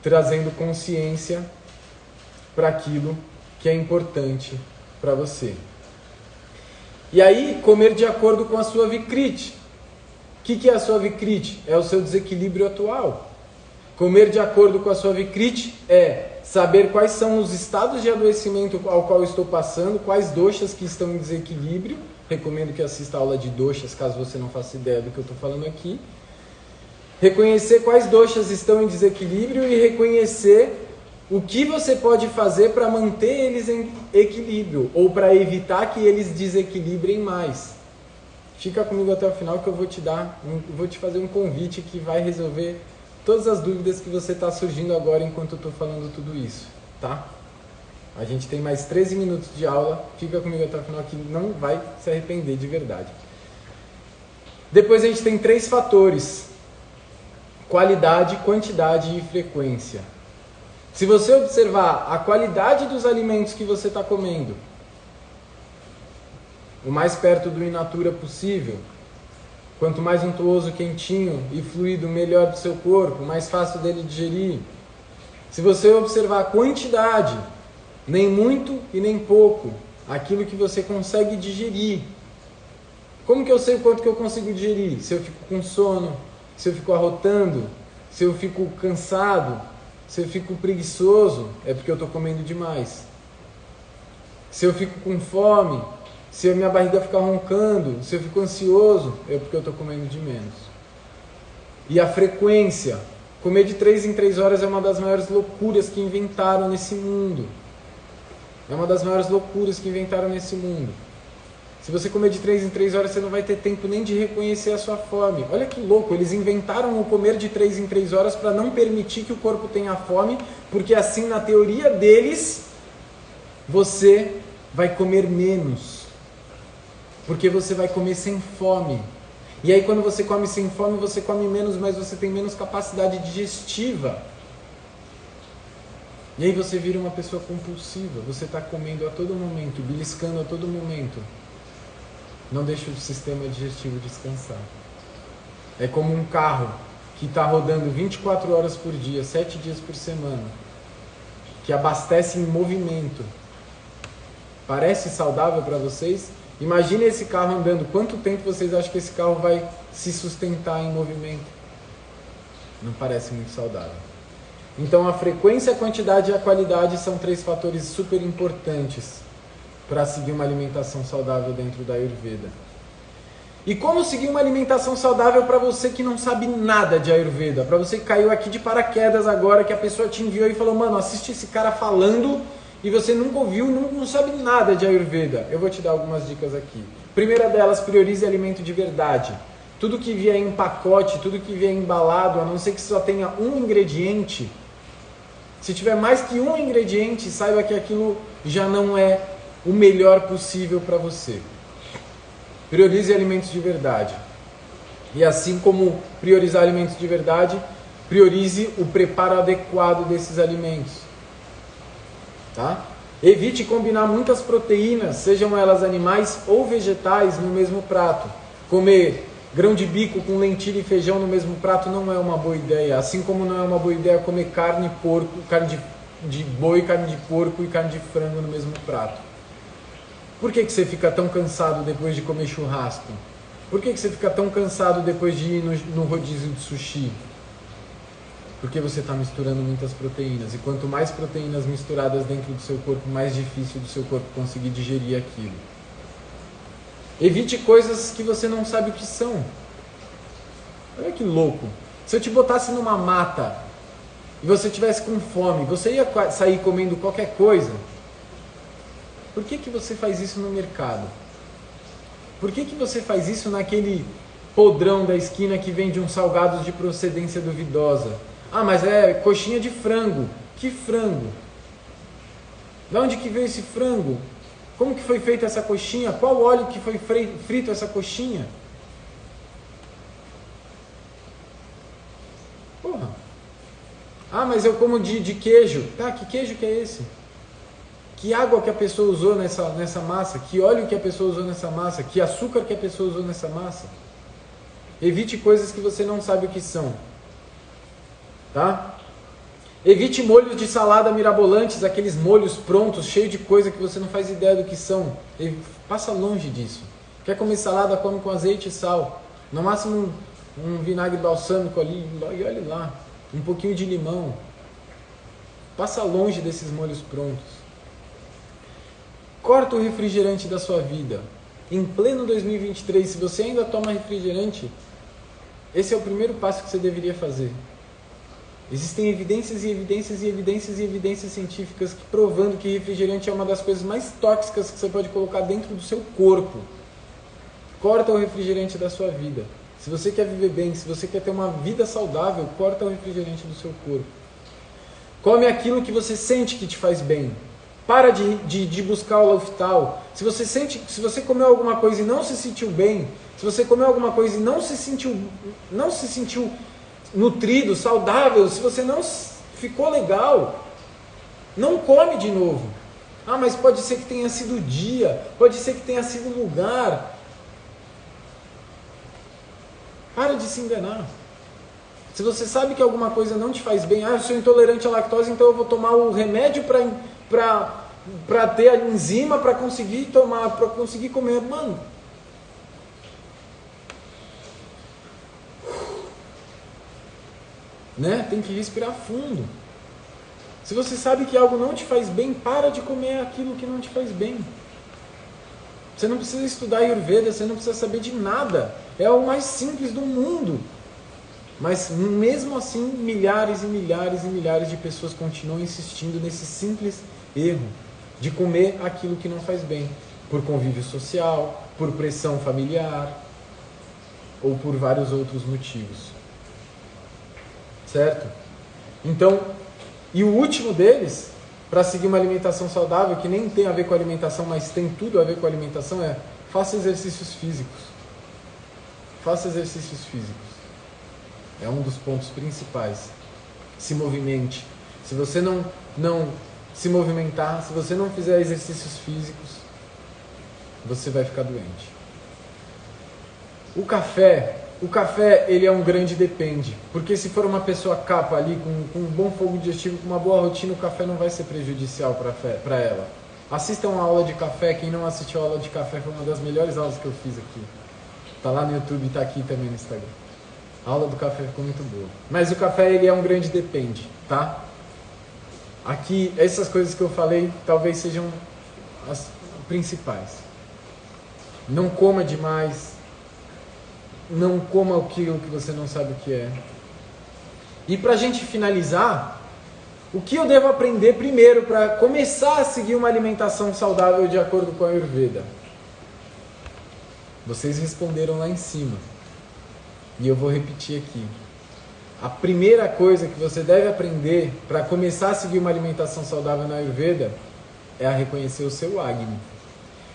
trazendo consciência para aquilo que é importante para você. E aí, comer de acordo com a sua Vikriti. O que é a sua Vikriti? É o seu desequilíbrio atual. Comer de acordo com a sua Vikriti é saber quais são os estados de adoecimento ao qual eu estou passando, quais doshas que estão em desequilíbrio. Recomendo que assista a aula de doshas, caso você não faça ideia do que eu estou falando aqui. Reconhecer quais doshas estão em desequilíbrio e reconhecer o que você pode fazer para manter eles em equilíbrio ou para evitar que eles desequilibrem mais. Fica comigo até o final que eu vou te fazer um convite que vai resolver todas as dúvidas que você está surgindo agora enquanto eu estou falando tudo isso, tá? A gente tem mais 13 minutos de aula, fica comigo até o final que não vai se arrepender de verdade. Depois a gente tem 3 fatores: qualidade, quantidade e frequência. Se você observar a qualidade dos alimentos que você está comendo, o mais perto do in natura possível, quanto mais untuoso, quentinho e fluido, melhor do seu corpo, mais fácil dele digerir. Se você observar a quantidade, nem muito e nem pouco, aquilo que você consegue digerir. Como que eu sei o quanto que eu consigo digerir? Se eu fico com sono, se eu fico arrotando, se eu fico cansado, se eu fico preguiçoso, é porque eu estou comendo demais. Se eu fico com fome, se a minha barriga ficar roncando, se eu fico ansioso, é porque eu estou comendo de menos. E a frequência. Comer de 3 em 3 horas é uma das maiores loucuras que inventaram nesse mundo. É uma das maiores loucuras que inventaram nesse mundo. Se você comer de 3 em 3 horas, você não vai ter tempo nem de reconhecer a sua fome. Olha que louco, eles inventaram o comer de 3 em 3 horas para não permitir que o corpo tenha fome, porque assim, na teoria deles, você vai comer menos. Porque você vai comer sem fome. E aí quando você come sem fome, você come menos, mas você tem menos capacidade digestiva. E aí você vira uma pessoa compulsiva. Você está comendo a todo momento, beliscando a todo momento. Não deixa o sistema digestivo descansar. É como um carro que está rodando 24 horas por dia, 7 dias por semana, que abastece em movimento. Parece saudável para vocês? Imagine esse carro andando. Quanto tempo vocês acham que esse carro vai se sustentar em movimento? Não parece muito saudável. Então a frequência, a quantidade e a qualidade são 3 fatores super importantes para seguir uma alimentação saudável dentro da Ayurveda. E como seguir uma alimentação saudável para você que não sabe nada de Ayurveda? Para você que caiu aqui de paraquedas agora, que a pessoa te enviou e falou: mano, assiste esse cara falando e você nunca ouviu, não sabe nada de Ayurveda. Eu vou te dar algumas dicas aqui. Primeira delas, priorize alimento de verdade. Tudo que vier em pacote, tudo que vier embalado, a não ser que só tenha um ingrediente, se tiver mais que um ingrediente, saiba que aquilo já não é o melhor possível para você. Priorize alimentos de verdade. E assim como priorizar alimentos de verdade, priorize o preparo adequado desses alimentos. Tá? Evite combinar muitas proteínas, sejam elas animais ou vegetais, no mesmo prato. Comer grão de bico com lentilha e feijão no mesmo prato não é uma boa ideia. Assim como não é uma boa ideia comer carne de boi, carne de porco e carne de frango no mesmo prato. Por que você fica tão cansado depois de comer churrasco? Por que você fica tão cansado depois de ir no rodízio de sushi? Porque você está misturando muitas proteínas. E quanto mais proteínas misturadas dentro do seu corpo, mais difícil do seu corpo conseguir digerir aquilo. Evite coisas que você não sabe o que são. Olha que louco. Se eu te botasse numa mata e você tivesse com fome, você ia sair comendo qualquer coisa? Por que você faz isso no mercado? Por que você faz isso naquele podrão da esquina que vende uns salgados de procedência duvidosa? Ah, mas é coxinha de frango. Que frango? De onde que veio esse frango? Como que foi feita essa coxinha? Qual óleo que foi frito essa coxinha? Porra. Ah, mas eu como de queijo. Tá, que queijo que é esse? Que água que a pessoa usou nessa massa? Que óleo que a pessoa usou nessa massa? Que açúcar que a pessoa usou nessa massa? Evite coisas que você não sabe o que são. Tá? Evite molhos de salada mirabolantes, aqueles molhos prontos, cheios de coisa que você não faz ideia do que são. Passa longe disso. Quer comer salada, come com azeite e sal. No máximo um vinagre balsâmico ali, e olhe lá. Um pouquinho de limão. Passa longe desses molhos prontos. Corta o refrigerante da sua vida. Em pleno 2023, se você ainda toma refrigerante, esse é o primeiro passo que você deveria fazer. Existem evidências e evidências e evidências e evidências científicas provando que refrigerante é uma das coisas mais tóxicas que você pode colocar dentro do seu corpo. Corta o refrigerante da sua vida. Se você quer viver bem, se você quer ter uma vida saudável, corta o refrigerante do seu corpo. Come aquilo que você sente que te faz bem. Para de buscar o lifestyle. Se você comeu alguma coisa e não se sentiu bem, se você comeu alguma coisa e não se sentiu nutrido, saudável, se você não ficou legal, não come de novo. Ah, mas pode ser que tenha sido o dia, pode ser que tenha sido o lugar. Para de se enganar. Se você sabe que alguma coisa não te faz bem, eu sou intolerante à lactose, então eu vou tomar o remédio para ter a enzima, para conseguir tomar, para conseguir comer. Mano, né? Tem que respirar fundo. Se você sabe que algo não te faz bem, para de comer aquilo que não te faz bem. Você não precisa estudar Ayurveda, você não precisa saber de nada. É o mais simples do mundo. Mas mesmo assim, milhares e milhares e milhares de pessoas continuam insistindo nesse simples erro de comer aquilo que não faz bem, por convívio social, por pressão familiar ou por vários outros motivos. Certo? Então, e o último deles, para seguir uma alimentação saudável, que nem tem a ver com alimentação, mas tem tudo a ver com alimentação, é: faça exercícios físicos. Faça exercícios físicos. É um dos pontos principais. Se movimente. Se você não se movimentar, se você não fizer exercícios físicos, você vai ficar doente. O café, ele é um grande depende. Porque se for uma pessoa capa ali, com um bom fogo digestivo, com uma boa rotina, o café não vai ser prejudicial para ela. Assistam uma aula de café. Quem não assistiu a aula de café foi uma das melhores aulas que eu fiz aqui. Tá lá no YouTube e tá aqui também no Instagram. A aula do café ficou muito boa. Mas o café, ele é um grande depende, tá? Aqui, essas coisas que eu falei, talvez sejam as principais. Não coma demais. Não coma aquilo que você não sabe o que é. E pra gente finalizar, o que eu devo aprender primeiro para começar a seguir uma alimentação saudável de acordo com a Ayurveda? Vocês responderam lá em cima. E eu vou repetir aqui. A primeira coisa que você deve aprender para começar a seguir uma alimentação saudável na Ayurveda é a reconhecer o seu Agni.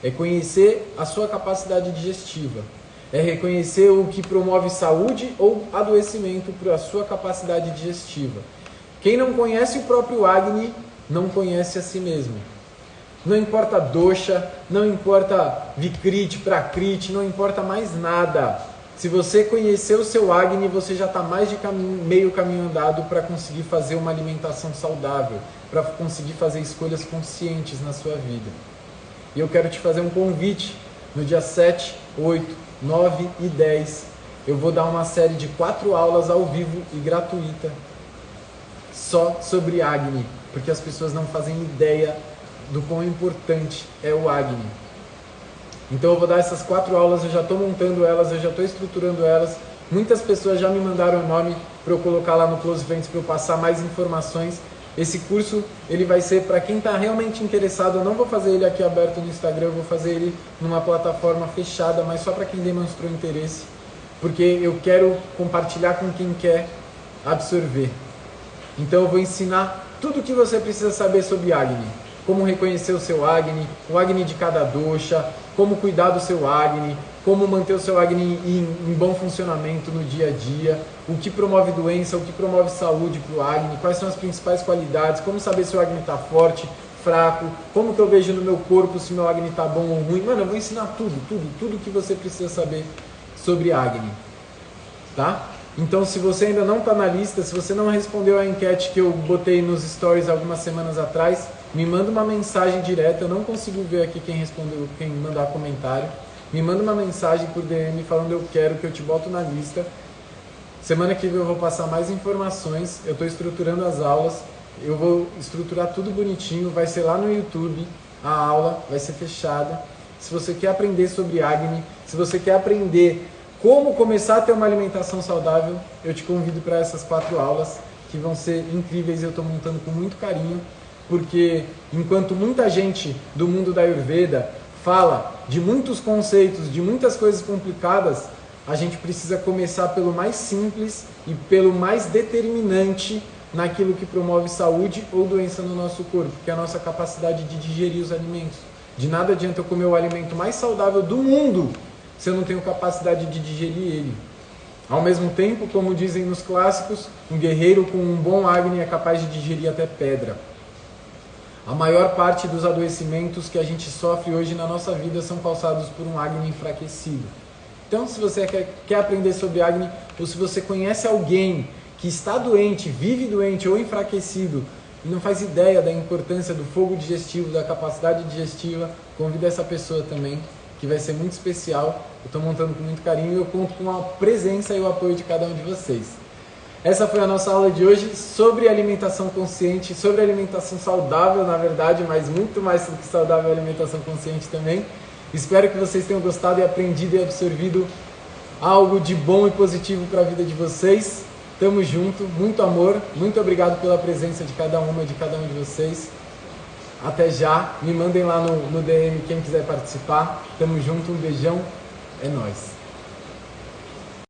É conhecer a sua capacidade digestiva. É reconhecer o que promove saúde ou adoecimento para a sua capacidade digestiva. Quem não conhece o próprio Agni, não conhece a si mesmo. Não importa dosha, não importa Vikriti, Prakriti, não importa mais nada. Se você conhecer o seu Agni, você já está mais de meio caminho andado para conseguir fazer uma alimentação saudável, para conseguir fazer escolhas conscientes na sua vida. E eu quero te fazer um convite. No dia 7, 8, 9 e 10, eu vou dar uma série de 4 aulas ao vivo e gratuita só sobre Agni, porque as pessoas não fazem ideia do quão importante é o Agni. Então eu vou dar essas 4 aulas, eu já estou montando elas, eu já estou estruturando elas. Muitas pessoas já me mandaram o nome para eu colocar lá no Close Friends, para eu passar mais informações. Esse curso, ele vai ser para quem está realmente interessado. Eu não vou fazer ele aqui aberto no Instagram, eu vou fazer ele numa plataforma fechada, mas só para quem demonstrou interesse, porque eu quero compartilhar com quem quer absorver. Então eu vou ensinar tudo o que você precisa saber sobre Agni. como reconhecer o seu acne, o acne de cada dosha, como cuidar do seu acne, como manter o seu acne em bom funcionamento no dia a dia, o que promove doença, o que promove saúde para o acne, quais são as principais qualidades, como saber se o acne está forte, fraco, como que eu vejo no meu corpo se meu acne está bom ou ruim. Mano, eu vou ensinar tudo que você precisa saber sobre acne, tá? Então, se você ainda não está na lista, se você não respondeu a enquete que eu botei nos stories algumas semanas atrás, me manda uma mensagem direta. Eu não consigo ver aqui quem respondeu, quem mandar comentário. Me manda uma mensagem por DM falando eu quero, que eu te boto na lista. Semana que vem eu vou passar mais informações. Eu estou estruturando as aulas. Eu vou estruturar tudo bonitinho. Vai ser lá no YouTube. A aula vai ser fechada. Se você quer aprender sobre acne, se você quer aprender como começar a ter uma alimentação saudável, eu te convido para essas 4 aulas que vão ser incríveis. Eu estou montando com muito carinho, porque enquanto muita gente do mundo da Ayurveda fala de muitos conceitos, de muitas coisas complicadas, a gente precisa começar pelo mais simples e pelo mais determinante naquilo que promove saúde ou doença no nosso corpo, que é a nossa capacidade de digerir os alimentos. De nada adianta eu comer o alimento mais saudável do mundo se eu não tenho capacidade de digerir ele. Ao mesmo tempo, como dizem nos clássicos, um guerreiro com um bom acne é capaz de digerir até pedra. A maior parte dos adoecimentos que a gente sofre hoje na nossa vida são causados por um acne enfraquecido. Então, se você quer aprender sobre acne, ou se você conhece alguém que está doente, vive doente ou enfraquecido, e não faz ideia da importância do fogo digestivo, da capacidade digestiva, convida essa pessoa também, que vai ser muito especial. Eu estou montando com muito carinho e eu conto com a presença e o apoio de cada um de vocês. Essa foi a nossa aula de hoje sobre alimentação consciente, sobre alimentação saudável, na verdade, mas muito mais do que saudável, alimentação consciente também. Espero que vocês tenham gostado e aprendido e absorvido algo de bom e positivo para a vida de vocês. Tamo junto, muito amor, muito obrigado pela presença de cada uma e de cada um de vocês. Até já, me mandem lá no DM quem quiser participar. Tamo junto, um beijão, é nóis.